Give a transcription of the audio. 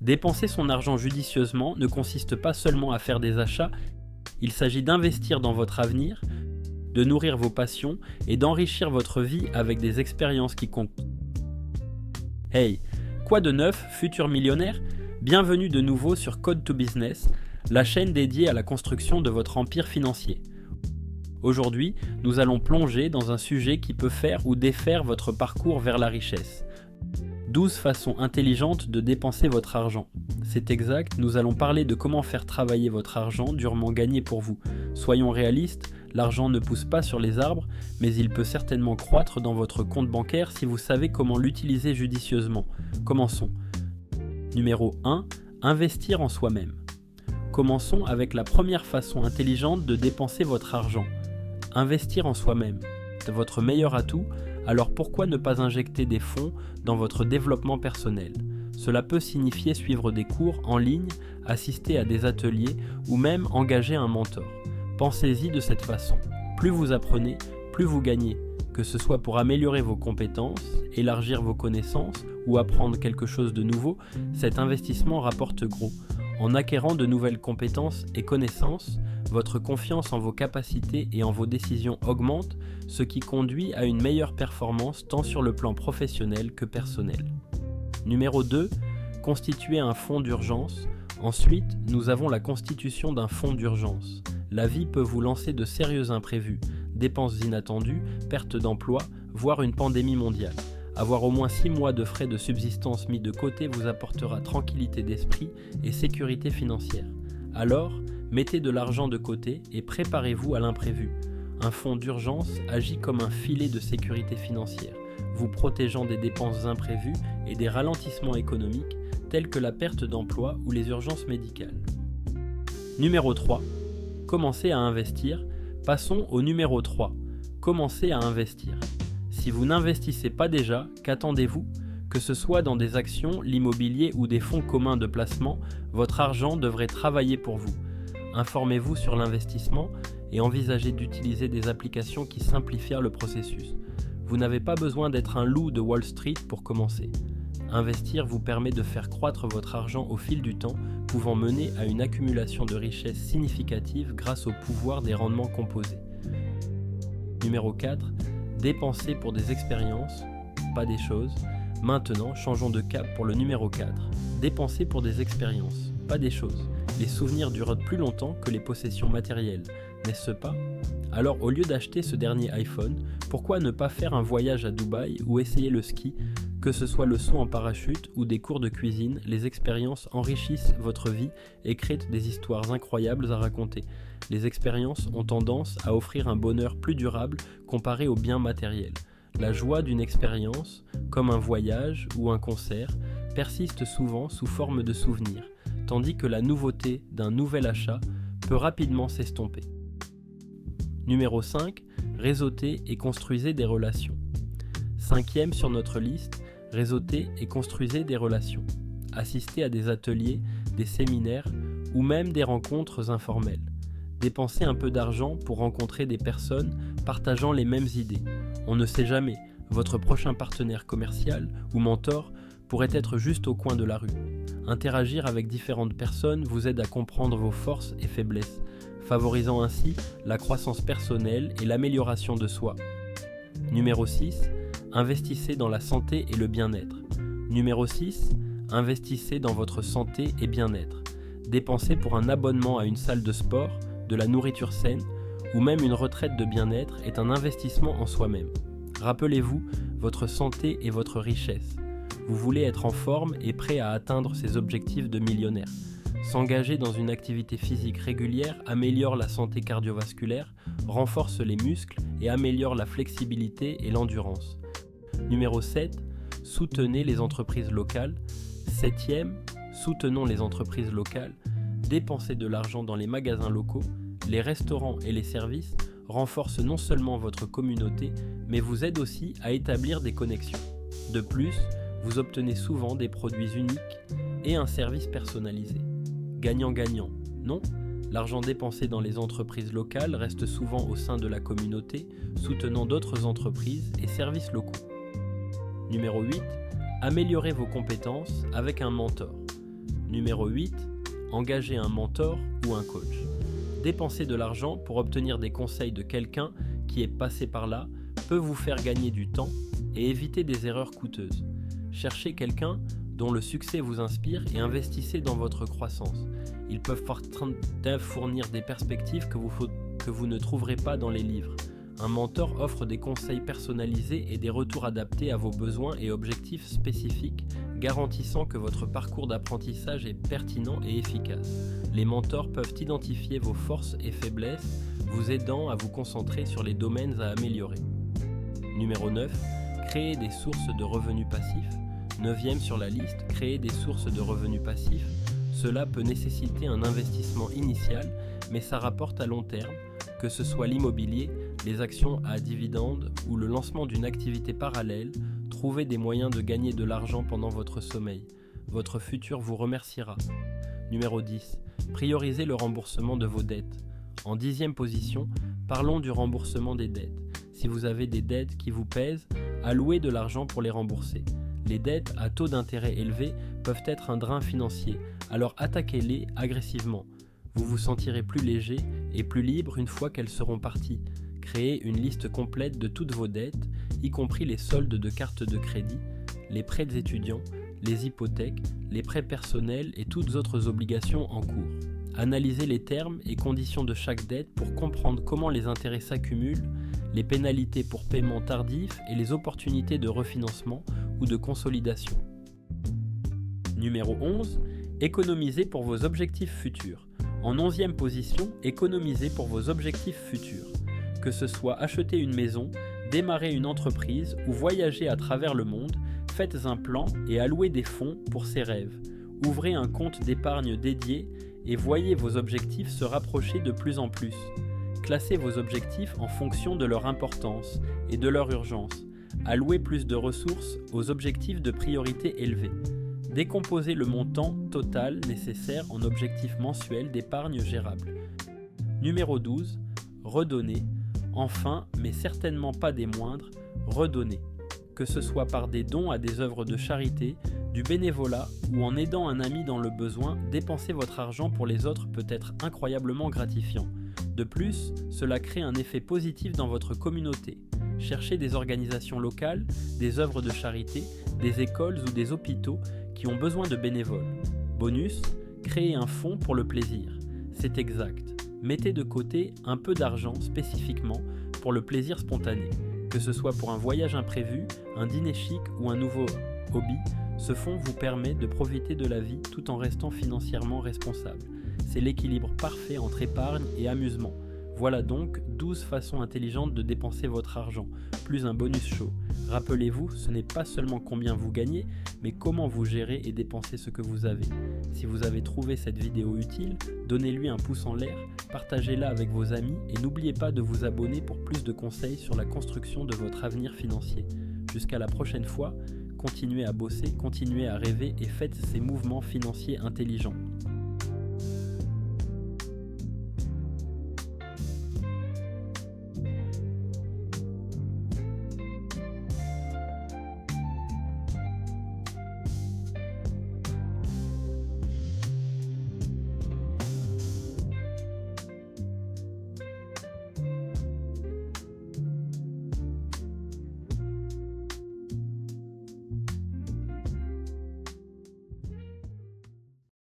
Dépenser son argent judicieusement ne consiste pas seulement à faire des achats, il s'agit d'investir dans votre avenir, de nourrir vos passions et d'enrichir votre vie avec des expériences qui comptent. Hey, quoi de neuf, futur millionnaire? Bienvenue de nouveau sur Code to Business, la chaîne dédiée à la construction de votre empire financier. Aujourd'hui, nous allons plonger dans un sujet qui peut faire ou défaire votre parcours vers la richesse. 12 façons intelligentes de dépenser votre argent. C'est exact, nous allons parler de comment faire travailler votre argent durement gagné pour vous. Soyons réalistes, l'argent ne pousse pas sur les arbres, mais il peut certainement croître dans votre compte bancaire si vous savez comment l'utiliser judicieusement. Commençons. Numéro 1. Investir en soi-même. Commençons avec la première façon intelligente de dépenser votre argent. Investir en soi-même. C'est votre meilleur atout, alors pourquoi ne pas injecter des fonds dans votre développement personnel? Cela peut signifier suivre des cours en ligne, assister à des ateliers ou même engager un mentor. Pensez-y de cette façon. Plus vous apprenez, plus vous gagnez, que ce soit pour améliorer vos compétences, élargir vos connaissances ou apprendre quelque chose de nouveau, cet investissement rapporte gros. En acquérant de nouvelles compétences et connaissances, votre confiance en vos capacités et en vos décisions augmente, ce qui conduit à une meilleure performance tant sur le plan professionnel que personnel. Numéro 2. Constituer un fonds d'urgence. Ensuite, nous avons la constitution d'un fonds d'urgence. La vie peut vous lancer de sérieux imprévus, dépenses inattendues, perte d'emploi, voire une pandémie mondiale. Avoir au moins 6 mois de frais de subsistance mis de côté vous apportera tranquillité d'esprit et sécurité financière. Alors, mettez de l'argent de côté et préparez-vous à l'imprévu. Un fonds d'urgence agit comme un filet de sécurité financière, vous protégeant des dépenses imprévues et des ralentissements économiques tels que la perte d'emploi ou les urgences médicales. Numéro 3. Commencez à investir. Passons au numéro 3. Commencez à investir. Si vous n'investissez pas déjà, qu'attendez-vous? Que ce soit dans des actions, l'immobilier ou des fonds communs de placement, votre argent devrait travailler pour vous. Informez-vous sur l'investissement et envisagez d'utiliser des applications qui simplifient le processus. Vous n'avez pas besoin d'être un loup de Wall Street pour commencer. Investir vous permet de faire croître votre argent au fil du temps, pouvant mener à une accumulation de richesses significative grâce au pouvoir des rendements composés. Numéro 4. Dépenser pour des expériences, pas des choses. Maintenant, changeons de cap pour le numéro 4. Dépenser pour des expériences, pas des choses. Les souvenirs durent plus longtemps que les possessions matérielles, n'est-ce pas? Alors au lieu d'acheter ce dernier iPhone, pourquoi ne pas faire un voyage à Dubaï ou essayer le ski? Que ce soit le saut en parachute ou des cours de cuisine, les expériences enrichissent votre vie et créent des histoires incroyables à raconter. Les expériences ont tendance à offrir un bonheur plus durable comparé aux biens matériels. La joie d'une expérience, comme un voyage ou un concert, persiste souvent sous forme de souvenirs, tandis que la nouveauté d'un nouvel achat peut rapidement s'estomper. Numéro 5. Réseautez et construisez des relations. 5e sur notre liste, réseautez et construisez des relations. Assistez à des ateliers, des séminaires ou même des rencontres informelles. Dépensez un peu d'argent pour rencontrer des personnes partageant les mêmes idées. On ne sait jamais, votre prochain partenaire commercial ou mentor pourrait être juste au coin de la rue. Interagir avec différentes personnes vous aide à comprendre vos forces et faiblesses, favorisant ainsi la croissance personnelle et l'amélioration de soi. Numéro 6. Investissez dans la santé et le bien-être. Numéro 6. Investissez dans votre santé et bien-être. Dépensez pour un abonnement à une salle de sport, de la nourriture saine ou même une retraite de bien-être est un investissement en soi-même. Rappelez-vous, votre santé est votre richesse. Vous voulez être en forme et prêt à atteindre ces objectifs de millionnaire. S'engager dans une activité physique régulière améliore la santé cardiovasculaire, renforce les muscles et améliore la flexibilité et l'endurance. Numéro 7. Soutenez les entreprises locales. 7e. Soutenons les entreprises locales. Dépensez de l'argent dans les magasins locaux, les restaurants et les services renforcent non seulement votre communauté, mais vous aident aussi à établir des connexions. De plus, vous obtenez souvent des produits uniques et un service personnalisé. Gagnant-gagnant, non? L'argent dépensé dans les entreprises locales reste souvent au sein de la communauté, soutenant d'autres entreprises et services locaux. Numéro 8. Améliorez vos compétences avec un mentor. Numéro 8. Engagez un mentor ou un coach. Dépenser de l'argent pour obtenir des conseils de quelqu'un qui est passé par là peut vous faire gagner du temps et éviter des erreurs coûteuses. Cherchez quelqu'un dont le succès vous inspire et investissez dans votre croissance. Ils peuvent fournir des perspectives que vous ne trouverez pas dans les livres. Un mentor offre des conseils personnalisés et des retours adaptés à vos besoins et objectifs spécifiques, garantissant que votre parcours d'apprentissage est pertinent et efficace. Les mentors peuvent identifier vos forces et faiblesses, vous aidant à vous concentrer sur les domaines à améliorer. Numéro 9. Créer des sources de revenus passifs. 9e sur la liste, créer des sources de revenus passifs. Cela peut nécessiter un investissement initial, mais ça rapporte à long terme, que ce soit l'immobilier, les actions à dividendes ou le lancement d'une activité parallèle. Trouvez des moyens de gagner de l'argent pendant votre sommeil. Votre futur vous remerciera. Numéro 10. Priorisez le remboursement de vos dettes. En 10e position, parlons du remboursement des dettes. Si vous avez des dettes qui vous pèsent, allouez de l'argent pour les rembourser. Les dettes à taux d'intérêt élevés peuvent être un drain financier, alors attaquez-les agressivement. Vous vous sentirez plus léger et plus libre une fois qu'elles seront parties. Créez une liste complète de toutes vos dettes, y compris les soldes de cartes de crédit, les prêts étudiants, les hypothèques, les prêts personnels et toutes autres obligations en cours. Analysez les termes et conditions de chaque dette pour comprendre comment les intérêts s'accumulent, les pénalités pour paiement tardif et les opportunités de refinancement ou de consolidation. Numéro 11. Économisez pour vos objectifs futurs. En 11e position, économisez pour vos objectifs futurs. Que ce soit acheter une maison, démarrer une entreprise ou voyager à travers le monde, faites un plan et allouez des fonds pour ces rêves. Ouvrez un compte d'épargne dédié et voyez vos objectifs se rapprocher de plus en plus. Classez vos objectifs en fonction de leur importance et de leur urgence. Allouez plus de ressources aux objectifs de priorité élevée. Décomposez le montant total nécessaire en objectifs mensuels d'épargne gérable. Numéro 12. Redonnez. Enfin, mais certainement pas des moindres, redonnez. Que ce soit par des dons à des œuvres de charité, du bénévolat ou en aidant un ami dans le besoin, dépenser votre argent pour les autres peut être incroyablement gratifiant. De plus, cela crée un effet positif dans votre communauté. Cherchez des organisations locales, des œuvres de charité, des écoles ou des hôpitaux qui ont besoin de bénévoles. Bonus, créez un fonds pour le plaisir. C'est exact. Mettez de côté un peu d'argent spécifiquement pour le plaisir spontané. Que ce soit pour un voyage imprévu, un dîner chic ou un nouveau hobby, ce fonds vous permet de profiter de la vie tout en restant financièrement responsable. C'est l'équilibre parfait entre épargne et amusement. Voilà donc 12 façons intelligentes de dépenser votre argent, plus un bonus chaud. Rappelez-vous, ce n'est pas seulement combien vous gagnez, mais comment vous gérez et dépensez ce que vous avez. Si vous avez trouvé cette vidéo utile, donnez-lui un pouce en l'air, partagez-la avec vos amis et n'oubliez pas de vous abonner pour plus de conseils sur la construction de votre avenir financier. Jusqu'à la prochaine fois, continuez à bosser, continuez à rêver et faites ces mouvements financiers intelligents.